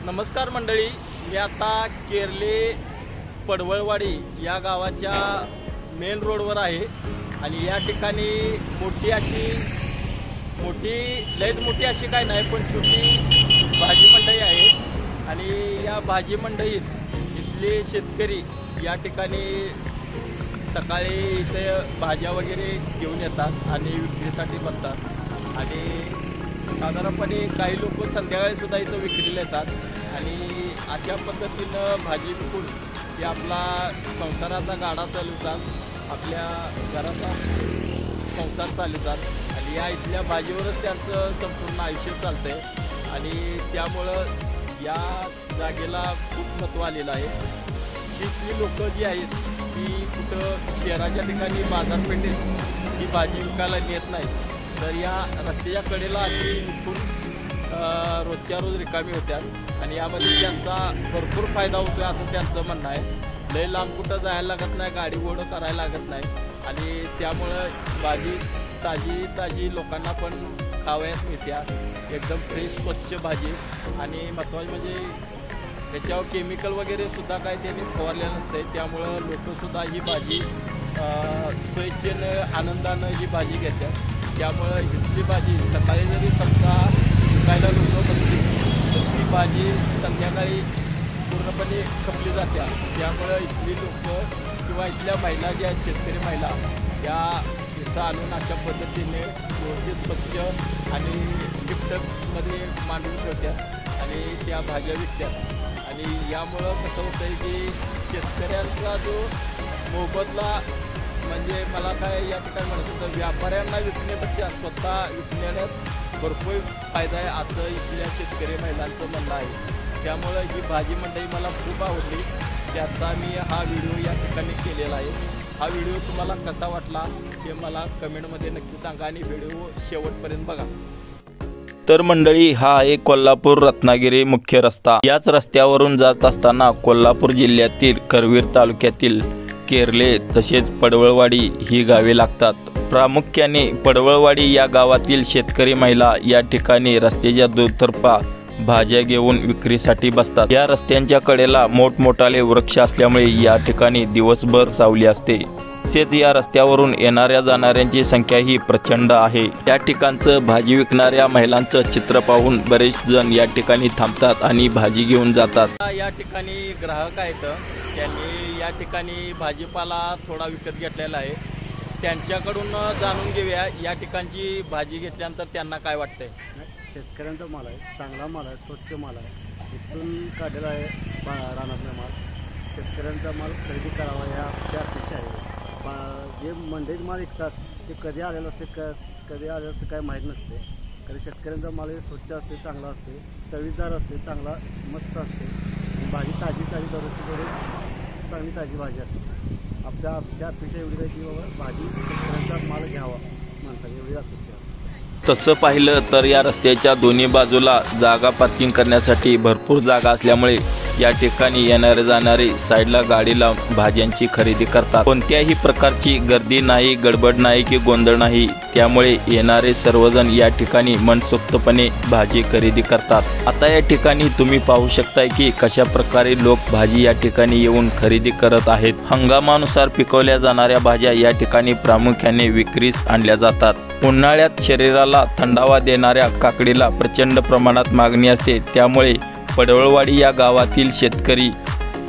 नमस्कार मंडळी, मी आता केरले पडवळवाडी या गावाच्या मेन रोडवर आहे आणि या ठिकाणी लयच मोठी अशी काय नाही पण छोटी भाजी मंडई आहे आणि या भाजी मंडईत इथले शेतकरी या ठिकाणी सकाळी इथे भाज्या वगैरे घेऊन येतात आणि विक्रीसाठी बसतात आणि साधारणपणे काही लोक संध्याकाळी सुद्धा इथं विक्रीला येतात आणि अशा पद्धतीनं भाजी विकून ते आपला संसाराचा गाडा चालवतात, आपल्या घराचा संसार चालवतात आणि या इथल्या भाजीवरच त्यांचं संपूर्ण आयुष्य चालतं आहे आणि त्यामुळं या जागेला खूप महत्त्व आलेलं आहे. इथली लोकं जी आहेत ती कुठं शहराच्या ठिकाणी बाजारपेठेत ही भाजी विकायला नेत नाही, तर या रस्त्याच्या कडेला अशी विकून रोजच्या रोज रिकामी होत्यात आणि यामध्ये त्यांचा भरपूर फायदा होतो आहे असं त्यांचं म्हणणं आहे. लय लांब कुठं जायला लागत नाही, गाडी घोडं करायला लागत नाही आणि त्यामुळं भाजी ताजी लोकांना पण खावयास मिळत्या, एकदम फ्रेश स्वच्छ भाजी आणि महत्त्वाचं म्हणजे त्याच्यावर केमिकल वगैरे सुद्धा काय त्यांनी फवारलेलं नसतं आहे. त्यामुळं लोकंसुद्धा ही भाजी स्वेच्छेनं आनंदानं ही भाजी घेतात. त्यामुळं इथली भाजी सकाळी जरी समजा विकायला लोक बसली तर ती भाजी संध्याकाळी पूर्णपणे खपली जात्या. त्यामुळं इथली लोक किंवा इथल्या महिला ज्या आहेत शेतकरी महिला या इथं आणून अशा पद्धतीने व्यवस्थित स्वच्छ आणि गिफ्टमध्ये मांडून ठेवतात आणि त्या भाज्या विकतात आणि यामुळं कसं होतं आहे की शेतकऱ्यांचा जो मोबदला म्हणजे मला काय या ठिकाणी म्हणत होतं, व्यापाऱ्यांना विकण्यापेक्षा स्वतः विकण्यात भरपूर फायदा आहे असं इथल्या शेतकरी महिलांचं म्हणणं आहे. त्यामुळं ही भाजी मंडई मला खूप आवडली, त्याचा मी हा व्हिडिओ या ठिकाणी केलेला आहे. हा व्हिडिओ तुम्हाला कसा वाटला हे मला कमेंटमध्ये नक्की सांगा आणि व्हिडिओ शेवटपर्यंत बघा. तर मंडळी, हा आहे कोल्हापूर रत्नागिरी मुख्य रस्ता. याच रस्त्यावरून जात असताना कोल्हापूर जिल्ह्यातील करवीर तालुक्यातील केरले तसेच पडवळवाडी ही गावे लागतात. प्रामुख्याने पडवळवाडी या गावातील शेतकरी महिला या ठिकाणी रस्त्याच्या दुतर्फा भाज्या घेऊन विक्रीसाठी बसतात. या रस्त्यांच्या कडेला मोठमोठाले वृक्ष असल्यामुळे या ठिकाणी दिवसभर सावली असते. तसेच या रस्त्यावरून येणाऱ्या जाणाऱ्यांची संख्याही प्रचंड आहे. या ठिकाणचं भाजी विकणाऱ्या महिलांचं चित्र पाहून बरेच जण या ठिकाणी थांबतात आणि भाजी घेऊन जातात. या ठिकाणी ग्राहक आहेत, त्यांनी या ठिकाणी भाजीपाला थोडा विकत घेतलेला आहे. त्यांच्याकडून जाणून घेऊया या ठिकाणची भाजी घेतल्यानंतर त्यांना काय वाटतंय. शेतकऱ्यांचा माल आहे, चांगला माल आहे, स्वच्छ माल आहे, इथून काढलेला आहे रानातला माल. शेतकऱ्यांचा माल खरेदी करावा या अपेक्षा आहे. जे मंडईत माल विकतात ते कधी आलेलं असते कधी आलेलं असते काय माहीत नसते. कधी शेतकऱ्यांचा माल हे स्वच्छ असते, चांगला असते, चवीदार असते, चांगला मस्त असते. भाजी ताजी दररोजची दररोज चांगली ताजी भाजी असते. आमच्या अपेक्षा एवढी आहे की बाबा भाजी शेतकऱ्यांचा माल घ्यावा माणसाने, एवढी अपेक्षा. तसं पाहिलं तर या रस्त्याच्या दोन्ही बाजूला जागा पार्किंग करण्यासाठी भरपूर जागा असल्यामुळे या ठिकाणी येणारे जाणारे साईडला गाडी लावून भाज्यांची खरेदी करतात. कोणत्याही प्रकारची गर्दी नाही, गडबड नाही की गोंधळ नाही. त्यामुळे येणारे सर्वजण या ठिकाणी मनसोक्तपणे भाजी खरेदी करतात. आता या ठिकाणी तुम्ही पाहू शकताय की कशा प्रकारे लोक भाजी या ठिकाणी येऊन खरेदी करत आहेत. हंगामानुसार पिकवल्या जाणाऱ्या भाज्या या ठिकाणी प्रामुख्याने विक्रीस आणल्या जातात. उन्हाळ्यात शरीराला थंडावा देणाऱ्या काकडीला प्रचंड प्रमाणात मागणी असते. त्यामुळे पडवळवाडी या गावातील शेतकरी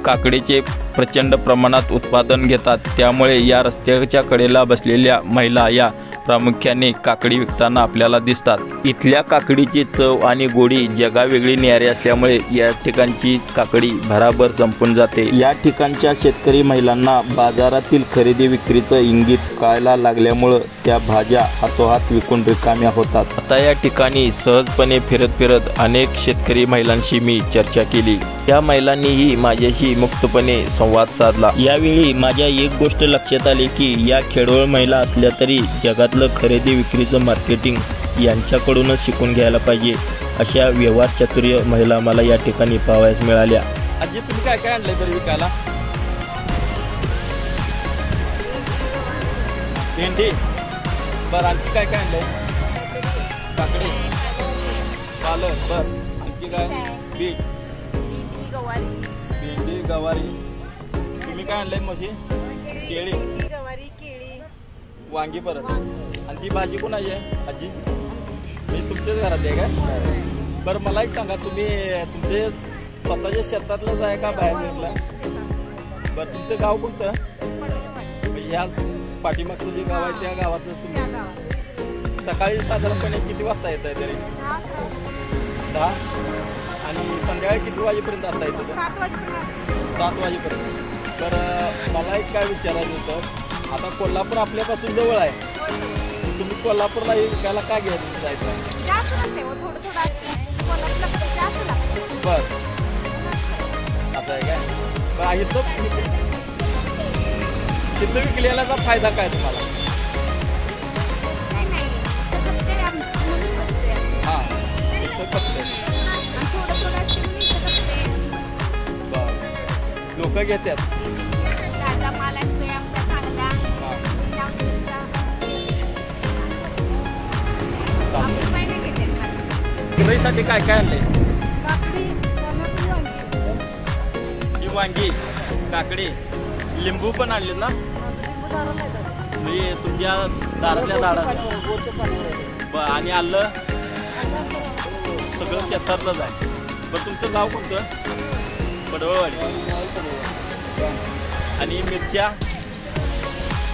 काकडीचे प्रचंड प्रमाणात उत्पादन घेतात. त्यामुळे या रस्त्याच्या कडेला बसलेल्या महिला या प्रामुख्याने काकडी विकताना आपल्याला दिसतात. इथल्या काकडीची चव आणि गोडी जगावेगळी न्यारी असल्यामुळे या ठिकाणची काकडी भराभर संपून जाते. या ठिकाणच्या शेतकरी महिलांना बाजारातील खरेदी विक्रीचं इंगित कळायला लागल्यामुळं त्या भाज्या हातोहात विकून रिकाम्या होतात. आता या ठिकाणी सहजपणे फिरत अनेक शेतकरी महिलांशी मी चर्चा केली. या महिलांनीही माझ्याशी मुक्तपणे संवाद साधला. यावेळी माझ्या एक गोष्ट लक्षात आली की या खेडोळ महिला असल्या तरी जगातलं खरेदी विक्रीचं मार्केटिंग यांच्याकडूनच शिकून घ्यायला पाहिजे. अशा व्यवहार चातुर्य महिला मला या ठिकाणी पाहावयास मिळाल्या. आजी, तुम्ही काय काय आणलंय तरी विकायला. भेंडी, बरं आणखी काय काय आणलंय. काकडी, पालक, बरं आणखी काय, बीट, गवारी भेंडी गवारी. तुम्ही काय आणलंय म्हशी? केळी, गवारी केळी वांगी परत. आणि ती भाजी कोणाची आहे आजी? म्हणजे तुमच्याच घरात आहे का? बरं मला एक सांगा, तुम्ही तुमचे स्वतःच्या शेतातलंच आहे का बाहेर निघलं? बरं तुमचं गाव कोणतं? ह्या पाठीमागचं जे गाव आहे त्या गावातच तुम्ही सकाळी साधारणपणे किती वाजता येत आहे तरी? 10. आणि संध्याकाळी किती वाजेपर्यंत असता येतं? 7 वाजेपर्यंत. तर मला एक काय विचारायचं होतं, आता कोल्हापूर आपल्यापासून जवळ आहे, तुम्ही कोल्हापूरला विकायला का घ्यायचं जायचं? बर असं आहे काय? बरं तिथं विकलेल्याचा फायदा काय तुम्हाला? हां तिथं फक्त बर लोक घेतात. साठी काय काय आणलंय? ही वांगी, काकडी, लिंबू पण आणले ना? म्हणजे तुमच्या दारातल्या झाडात. आणि आलं सगळं शेतातलंच आहे. बरं तुमचं गाव कोणतं? पडवळवाडी. आणि मिरच्या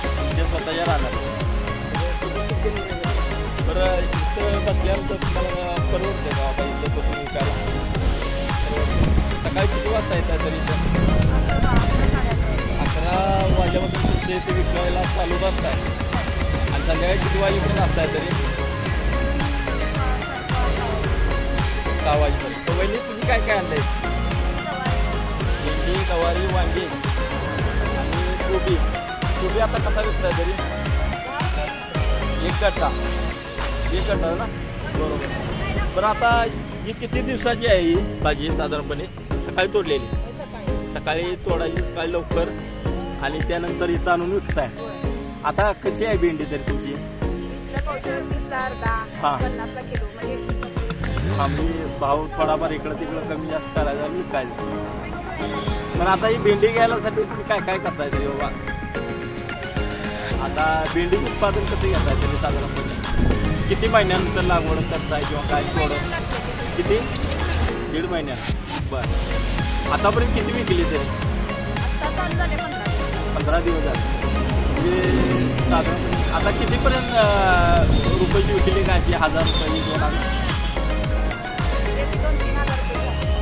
तुमच्या स्वतःच्या राहणार. बरं इथं बसल्यानंतर तुम्हाला परवडते का बाबा इथं बसून विकायला? सकाळी किती वाजता येत आहे तरी? 11 वाजेपासून तुमच्या इथे विकायला चालू बसत आहे. आणि संध्याकाळी किती वाजेपर्यंत असत आहे तरी? 6 वाजेपर्यंत. तर वहिनी तुम्ही काय काय आणलंय? भेंडी, गवारी, वांगी आणि कोबी. कोबी आता कसा विकताय तरी? 1 कट्टा. 1 कट्टा ना? बरोबर. बरं आता ही किती दिवसाची आहे ही भाजी साधारणपणे? सकाळी तोडलेली? सकाळी तोडायची, सकाळी लवकर, आणि त्यानंतर इथं आणून विकताय. आता कशी आहे भेंडी तरी तुमची? हां हां मी भाव थोडाफार इकडं तिकडं कमी जास्त करायचा आणि विकायचं. पण आता ही भेंडी घ्यायलासाठी तुम्ही काय काय करताय तरी बाबा? आता भेंडी उत्पादन कसं घेताय तरी साधारणपणे? किती महिन्यानंतर लागवड करताय किंवा काय थोडं? किती? 1.5 महिन्यात. बरं आतापर्यंत किती विकली तरी? 15 दिवस झाले. म्हणजे साधारण आता कितीपर्यंत रुपयाची विकली काय? 1000 रुपये, 2000?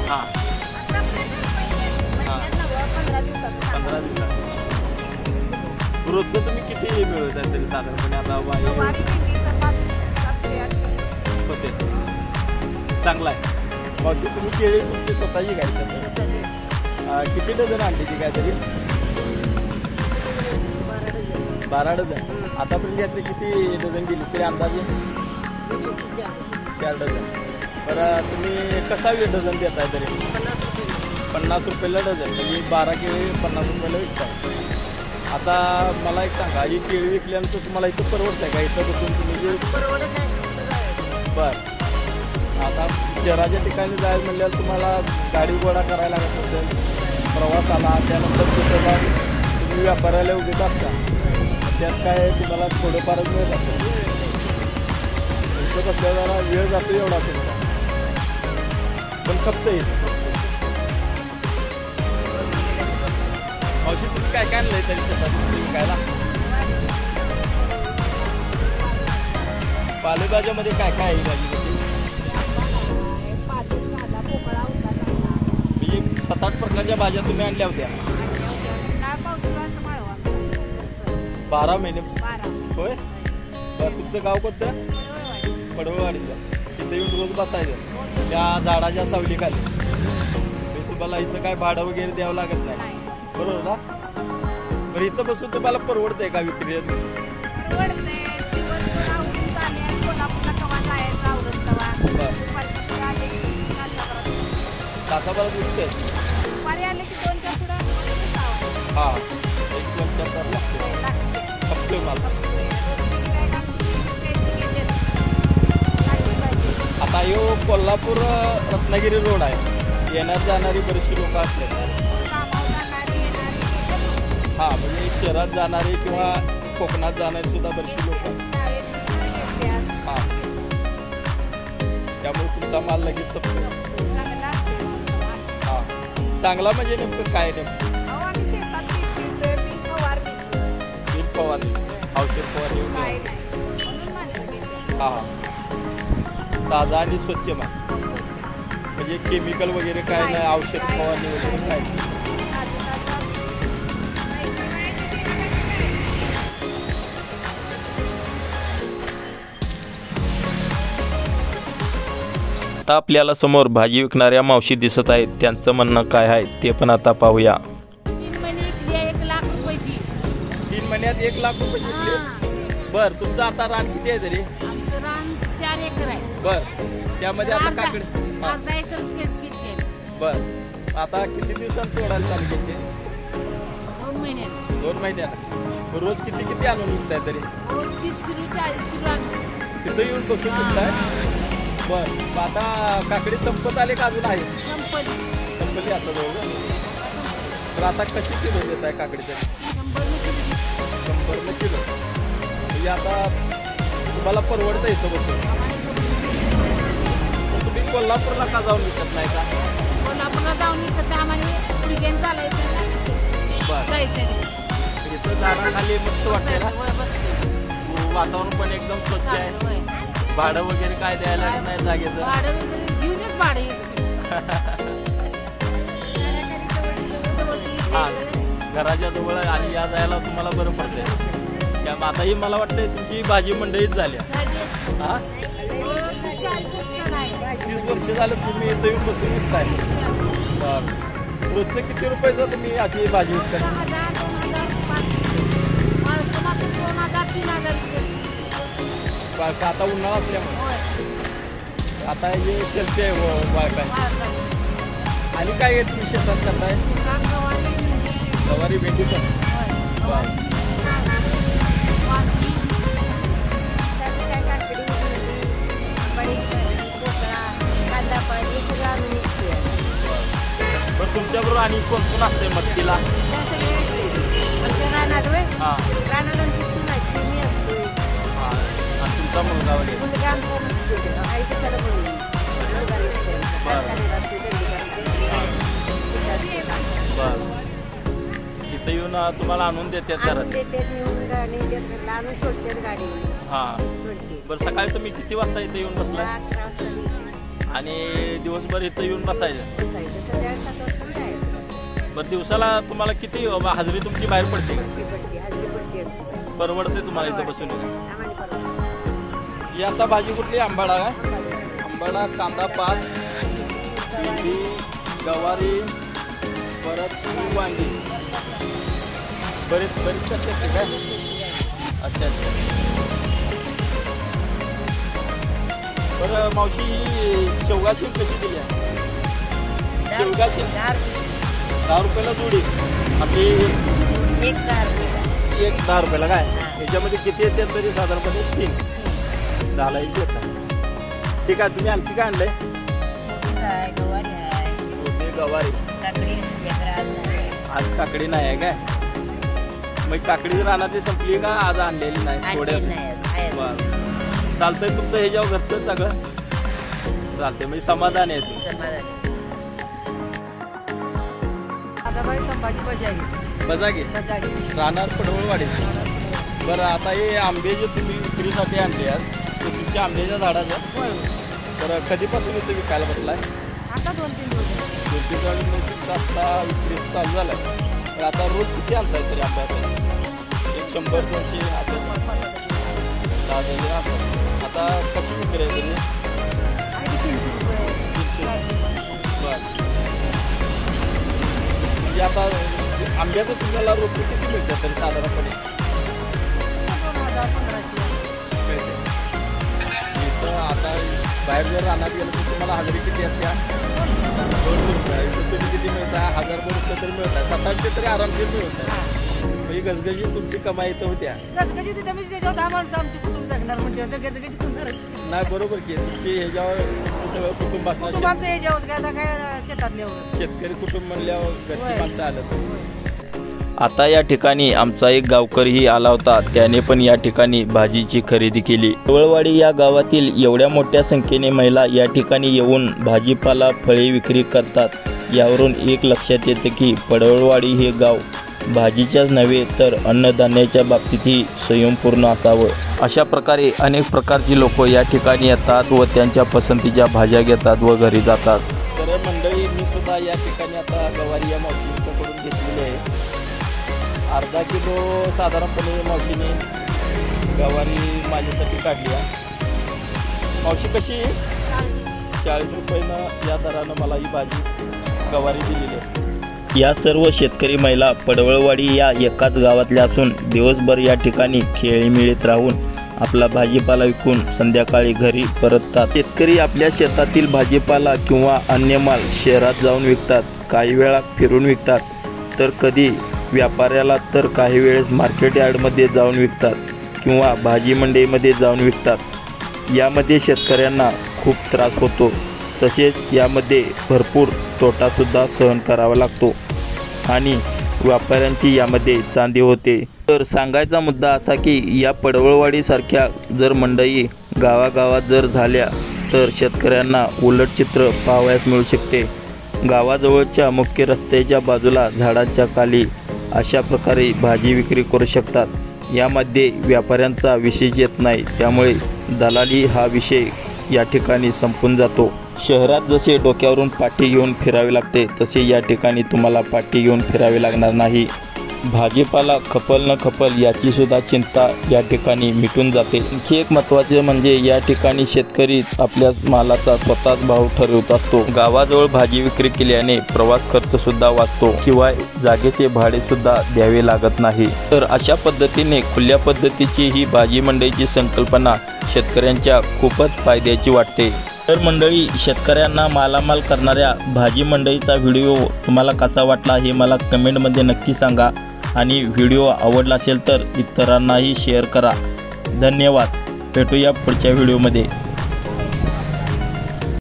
हां हां 15 दिवसात. रोजचं तुम्ही किती मिळवत आहे तरी साधारणपणे? आता होते चांगला आहे. मावशी तुम्ही केळी तुमची स्वतःची घ्यायची? किती डझन आणली ती काय तरी? 12 डझन. आतापर्यंत यातले किती डझन गेली तरी अंदाजे? 4 डझन. बरं तुम्ही कसा डझन देताय तरी? 50 रुपयाला डझन. म्हणजे 12 केळी 50 रुपयाला विकताय. आता मला एक सांगा, ही केळी विकल्यानंतर तुम्हाला इथं परवडत आहे का? इथं बसून तुम्ही जे बरं आता शहराच्या ठिकाणी जायचं म्हणल्यावर तुम्हाला गाडी घोडा करायला लागत असेल, प्रवास आला, त्यानंतर तिथं जाऊन तुम्ही व्यापाराला उभीच असता, त्यात काय तुम्हाला थोडंफारच मिळत असेल. इथं कसं जरा वेळ जातो एवढा तुमचा, पण खपतं येतं. औषध तुम्ही काय काय आणलंय तरी स्वतः विकायला? पालेभाज्यामध्ये काय काय आहे भाजी? म्हणजे 7-8 प्रकारच्या भाज्या तुम्ही आणल्या होत्या? 12 महिने. होय. तुमचं गाव कोणतं? पडवळवाडीचं. तिथं येऊन रोज बसायचं त्या झाडाच्या सावलीखाली. तुम्हाला इथं काय भाडं वगैरे द्यावं लागत नाही, बरोबर ना? बरं इथं बसून तुम्हाला परवडतंय का विक्री? तासाभरात विकते? हां 1-2 तास लागते. खपतोय मला. आता यो कोल्हापूर रत्नागिरी रोड आहे. येणार जाणारी बरीचशी लोक असतात. हां, म्हणजे शहरात जाणारे किंवा कोकणात जाणारे सुद्धा बरीचशी लोक. हां, त्यामुळे तुमचा माल लगेच संपतो. हां, चांगला म्हणजे नेमकं काय नेमकं? बिल फवारणी, औषध फवारणी वगैरे. हां, ताजा आणि स्वच्छ माल, म्हणजे केमिकल वगैरे काय नाही, औषध फवारणी वगैरे काय. आता आपल्याला समोर भाजी विकणाऱ्या मावशी दिसत आहेत. त्यांचं म्हणणं काय आहे ते पण आता पाहूया. 3 महिने इकली 1 लाख रुपयाची. 3 महिन्यात 1 लाख रुपये घेतले. बर, तुमचं आता रान किती आहे तरी? आमचं रान 4 एकर आहे. बर, त्यामध्ये आता काकडे. अर्धा एकरच घेतली. बर, आता किती दिवसांत तोडायला चालू केले? 2 महिन्यात. 2 महिन्यात. रोज किती किती आणून विकताय तरी? रोज 30 किलो 40 किलो आणतो. तिथं येऊन बसून विकताय? बर, आता काकडे संपत आले का अजून आहे? संपली आता जवळ. तर आता कशी किलो देत आहे काकडी तरी? 100 किलो. म्हणजे आता तुम्हाला परवडतं इथं बसून. तुम्ही कोल्हापूरला का जाऊन विकत नाही का? कोल्हापूरला जाऊन विकत आम्हाला पुढे चालायचं. बरं, इथं झाडाखाली मस्त वाटतं ना. वातावरण पण एकदम स्वच्छ आहे. भाडं वगैरे काय द्यायला नाही जागेचं. भाडं वगैरे घेऊनच भाडं येतं. हां, घराच्या जवळ आणि या जायला तुम्हाला बरं पडतंय. त्यामुळे आताही मला वाटतंय तुमची भाजी मंडईच झाली. हां, 30 वर्ष झालं तुम्ही इथं येऊन बसून विकताय. बरं, रोजचं किती रुपयाचं तुम्ही अशी भाजी विकताय? 2000-3000. आता उन्हाळा असल्यामुळे आता हे चलते वाळकाय. आणि काय आहे तुम्ही शेतात करताय? गवारी, भेंडी पण. बरं, तुमच्याबरोबर आणि कोण कोण असतंय मदतीला? हां, आणि तुमचा मुलगा वगैरे? बरं, इथं येऊन तुम्हाला आणून देतात घरात? हां, बरं, सकाळी तुम्ही किती वाजता इथं येऊन बसलाय? आणि दिवसभर इथं येऊन बसायचं? बरं, दिवसाला तुम्हाला किती हजेरी तुमची बाहेर पडते? परवडते तुम्हाला इथं बसून? ही आता भाजी कुठली? आंबाडा काय? आंबाडा, कांदा पात, भेंडी, गवारी, परत वांगी, बरेच कसे काय? अच्छा अच्छा. बरं मावशी, शेवगा शेंग कशी दिली आहे? शेवगा शेंग 10 रुपयाला जोडी. आपली 10 रुपयाला काय? याच्यामध्ये किती येतात तरी? साधारणपणे 3 झाला येत. ठीक आहे, तुम्ही आणखी काय आणलंय? गवारी. आज काकडी नाही आहे काय? मग काकडी रानाची संपली का आज आणलेली नाही? थोड्या. बरं, चालतंय. तुमचं ह्याच्यावर घरचं सगळं चालतंय, म्हणजे समाधान आहे. संभाजी बजागे राहणार पडवळवाडी. बरं, आता हे आंबे जे तुम्ही विक्रीसाठी आणले आज, ते तुमच्या आंब्याच्या झाडाचं? बरं, कधीपासून इथे विकायला बसलाय? आता 2-3 दिवस. 2-3 दिवस आता विक्री चालू झालाय. तर आता रोज किती आणताय तरी आंब्याचं? 100-200 आता कशी विक्री आहे तरी? बरं, म्हणजे आता आंब्याचं तुम्हाला रोपे किती मिळतात तरी साधारणपणे? 2000-1500. इथं आता बाहेर जर रानात गेलं तर तुम्हाला हजेरी किती असते? 200 रुपये. इथं तुम्ही किती मिळत आहे? 1000 रुपये तरी मिळत आहे. 700 तरी आरामशीर मिळत आहे. म्हणजे गजगजी तुमची कमाई तर होत्या गजगजी तिथे मी त्याच्यावर 10 माणसं आमची कुटुंब जगणार म्हणजे गजगजी कुंभार नाही बरोबर की तुमची ह्याच्यावर सगळं कुटुंब असणार कुटुंब आमचं ह्याच्यावर काय आता काय शेतातले एवढं शेतकरी कुटुंब म्हणल्यावर घरची होय. माणसं आलं आता या ठिकाणी आमचा एक गावकरीही आला होता. त्याने पण या ठिकाणी भाजीची खरेदी केली. पडवळवाडी या गावातील एवढ्या मोठ्या संख्येने महिला या ठिकाणी येऊन भाजीपाला फळे विक्री करतात. यावरून एक लक्षात येते की पडवळवाडी हे गाव भाजीच्याच नव्हे तर अन्नधान्याच्या बाबतीतही स्वयंपूर्ण असावं. अशा प्रकारे अनेक प्रकारची लोक या ठिकाणी येतात व त्यांच्या पसंतीच्या भाज्या घेतात व घरी जातात. तर मंडळी मी सुद्धा या ठिकाणी आता गवारी या मावशींच्याकडून घेतलेली आहे. अर्धा किलो साधारणपणे मावशीने गवारी माझ्यासाठी काढली आहे. मावशी कशी 40 रुपयानं या दरानं मला ही भाजी गवारी दिलेली आहे. या सर्व शेतकरी महिला पडवळवाडी या एकाच गावातल्या असून दिवसभर या ठिकाणी खेळीमेळीत राहून आपला भाजीपाला विकून संध्याकाळी घरी परततात. शेतकरी आपल्या शेतातील भाजीपाला किंवा अन्य माल शहरात जाऊन विकतात. काही वेळा फिरून विकतात तर कधी व्यापाऱ्याला तर काही वेळेस मार्केट यार्डमध्ये जाऊन विकतात किंवा भाजी मंडईमध्ये जाऊन विकतात. यामध्ये शेतकऱ्यांना खूप त्रास होतो. तसेच यामध्ये भरपूर तोटासुद्धा सहन करावा लागतो आणि व्यापाऱ्यांची यामध्ये चांदी होते. तर सांगायचा मुद्दा असा की या पडवळवाडीसारख्या जर मंडई गावागावात जर झाल्या तर शेतकऱ्यांना उलट चित्र पाहावयास मिळू शकते. गावाजवळच्या मुख्य रस्त्याच्या बाजूला झाडांच्या खाली अशा प्रकारे भाजी विक्री करू शकतात. यामध्ये व्यापाऱ्यांचा विषय येत नाही. त्यामुळे दलाली हा विषय या ठिकाणी संपून जातो. शहरात जसे डोक्यावरून पाठी घेऊन फिरावे लागते तसे या ठिकाणी तुम्हाला पाठी घेऊन फिरावे लागणार नाही. भाजीपाला खपल न खपल याची सुद्धा चिंता या ठिकाणी मिटून जाते. आणखी एक महत्त्वाचे म्हणजे या ठिकाणी शेतकरीच आपल्या मालाचा स्वतःच भाव ठरवत असतो. गावाजवळ भाजी विक्री केल्याने प्रवास खर्च सुद्धा वाचतो. शिवाय जागेचे भाडे सुद्धा द्यावे लागत नाही. तर अशा पद्धतीने खुल्या पद्धतीची ही भाजी मंडईची संकल्पना शेतकऱ्यांच्या खूपच फायद्याची वाटते. तर मंडळी, शेतकऱ्यांना मालामाल करणाऱ्या भाजी मंडईचा व्हिडिओ तुम्हाला कसा वाटला हे मला कमेंटमध्ये नक्की सांगा आणि व्हिडिओ आवडला असेल तर इतरांनाही शेअर करा. धन्यवाद. भेटूया पुढच्या व्हिडिओमध्ये.